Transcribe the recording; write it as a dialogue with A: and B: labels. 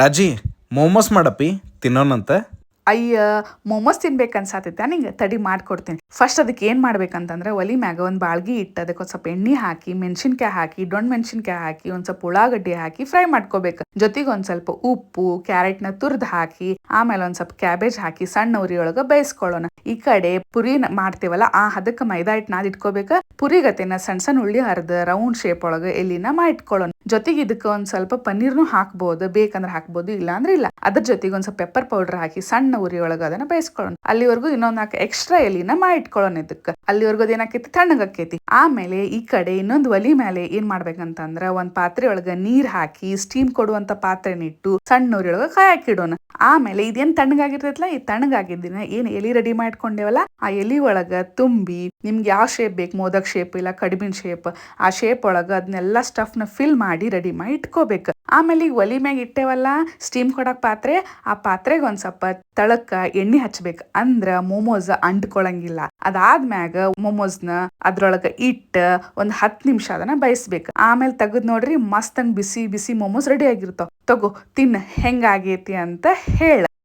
A: ರಾಜಿ, ಮೋಮೋಸ್ ಮಾಡಪ್ಪಿ ತಿನ್ನೋಣಂತ.
B: ಅಯ್ಯ, ಮೊಮೋಸ್ ತಿನ್ಬೇಕನ್ಸಾತೈತೆ ನಿಂಗೆ, ತಡಿ ಮಾಡ್ಕೊಡ್ತೀನಿ. ಫಸ್ಟ್ ಅದಕ್ಕೆ ಏನು ಮಾಡ್ಬೇಕಂತಂದ್ರೆ, ಒಲಿ ಮ್ಯಾಗ ಒಂದು ಬಾಳ್ಗಿ ಇಟ್ಟು ಅದಕ್ಕೆ ಒಂದು ಸ್ವಲ್ಪ ಎಣ್ಣೆ ಹಾಕಿ, ಮೆಣಸಿನ್ಕಾಯಿ ಹಾಕಿ, ದೊಣ್ಣೆ ಮೆಣಸಿನ್ಕಾಯಿ ಹಾಕಿ, ಒಂದು ಸ್ವಲ್ಪ ಉಳ್ಳಾಗಡ್ಡಿ ಹಾಕಿ ಫ್ರೈ ಮಾಡ್ಕೋಬೇಕು. ಜೊತೆಗೆ ಒಂದು ಸ್ವಲ್ಪ ಉಪ್ಪು, ಕ್ಯಾರೆಟ್ನ ತುರ್ದು ಹಾಕಿ, ಆಮೇಲೆ ಒಂದು ಸ್ವಲ್ಪ ಕ್ಯಾಬೇಜ್ ಹಾಕಿ ಸಣ್ಣ ಉರಿಯೊಳಗೆ ಬೇಯಿಸ್ಕೊಳ್ಳೋಣ. ಈ ಕಡೆ ಪುರಿ ಮಾಡ್ತೀವಲ್ಲ, ಅದಕ್ಕೆ ಮೈದಾ ಹಿಟ್ಟು ನಾದ್ ಇಟ್ಕೋಬೇಕು. ಪುರಿಗತೆನ ಸಣ್ಣ ಸಣ್ಣ ಉಳ್ಳಿ ಹರಿದು ರೌಂಡ್ ಶೇಪ್ ಒಳಗೆ ಎಲ್ಲಿನ ಮಾಡಿಟ್ಕೊಳ್ಳೋಣ. ಜೊತೆಗೆ ಇದಕ್ಕೆ ಒಂದು ಸ್ವಲ್ಪ ಪನ್ನೀರ್ನು ಹಾಕ್ಬೋದು, ಬೇಕಂದ್ರೆ ಹಾಕ್ಬೋದು, ಇಲ್ಲ ಅಂದ್ರೆ ಇಲ್ಲ. ಅದ್ರ ಜೊತೆಗೆ ಒಂದು ಸ್ವಲ್ಪ ಪೆಪ್ಪರ್ ಪೌಡರ್ ಹಾಕಿ ಸಣ್ಣ ಉರಿ ಒಳಗೆ ಅದನ್ನ ಬೇಯಿಸ್ಕೊಳ್ಳೋಣ. ಅಲ್ಲಿವರೆಗೂ ಇನ್ನೊಂದು ನಾಲ್ಕು ಎಕ್ಸ್ಟ್ರಾ ಎಲಿನ ಮಾಡಿಟ್ಕೊಳ್ಳೋಣ. ಇದಕ್ಕೆ ಅಲ್ಲಿವರೆಗೂ ಅದೇನಾಕೈತಿ, ತಣ್ಣಗಾಕೈತಿ. ಆಮೇಲೆ ಈ ಕಡೆ ಇನ್ನೊಂದು ಒಲಿ ಮೇಲೆ ಏನ್ ಮಾಡ್ಬೇಕಂತಂದ್ರ, ಒಂದ್ ಪಾತ್ರೆ ಒಳಗ ನೀರ್ ಹಾಕಿ ಸ್ಟೀಮ್ ಕೊಡುವಂತ ಪಾತ್ರೆನಿಟ್ಟು ಸಣ್ಣ ಉರಿ ಒಳಗ ಕಾಯಿ ಹಾಕಿಡೋಣ. ಆಮೇಲೆ ಇದೇನ್ ತಣ್ಣಗಾಗಿರ್ತೈತಲ್ಲ, ಈ ತಣ್ಣಗಾಗಿದ್ದಿನ ಏನ್ ಎಲಿ ರೆಡಿ ಮಾಡ್ಕೊಂಡೇವಲ್ಲ, ಆ ಎಲಿ ಒಳಗ ತುಂಬಿ ನಿಮ್ಗೆ ಯಾವ ಶೇಪ್ ಬೇಕು, ಮೋದಕ್ ಶೇಪ್ ಇಲ್ಲ ಕಡಿಬಿನ ಶೇಪ್, ಆ ಶೇಪ್ ಒಳಗ ಅದನ್ನೆಲ್ಲ ಸ್ಟಫ್ನ ಫಿಲ್ ಮಾಡಿ ರೆಡಿ ಮಾಡಿ ಇಟ್ಕೋಬೇಕು. ಆಮೇಲೆ ಈಗ ಒಲಿ ಮ್ಯಾಗ ಇಟ್ಟೇವಲ್ಲ ಸ್ಟೀಮ್ ಕೊಡಕ್ ಪಾತ್ರೆ, ಆ ಪಾತ್ರೆಗೆ ಒಂದ್ ಸ್ವಲ್ಪ ತಳಕ್ಕ ಎಣ್ಣೆ ಹಚ್ಬೇಕು, ಅಂದ್ರ ಮೋಮೋಸ್ ಅಂಟ್ಕೊಳಂಗಿಲ್ಲ. ಅದಾದ್ಮ್ಯಾಗ ಮೋಮೋಸ್ನ ಅದ್ರೊಳಗ ಇಟ್ಟ ಒಂದ್ 10 ನಿಮಿಷ ಅದನ್ನ ಬೇಯಿಸ್ಬೇಕು. ಆಮೇಲೆ ತೆಗದ್ ನೋಡ್ರಿ, ಮಸ್ತ್ ಬಿಸಿ ಬಿಸಿ ಮೋಮೋಸ್ ರೆಡಿ ಆಗಿರ್ತಾವ. ತಗೋ ತಿನ್ನ ಹೆಂಗಾಗೈತಿ ಅಂತ ಹೇಳ.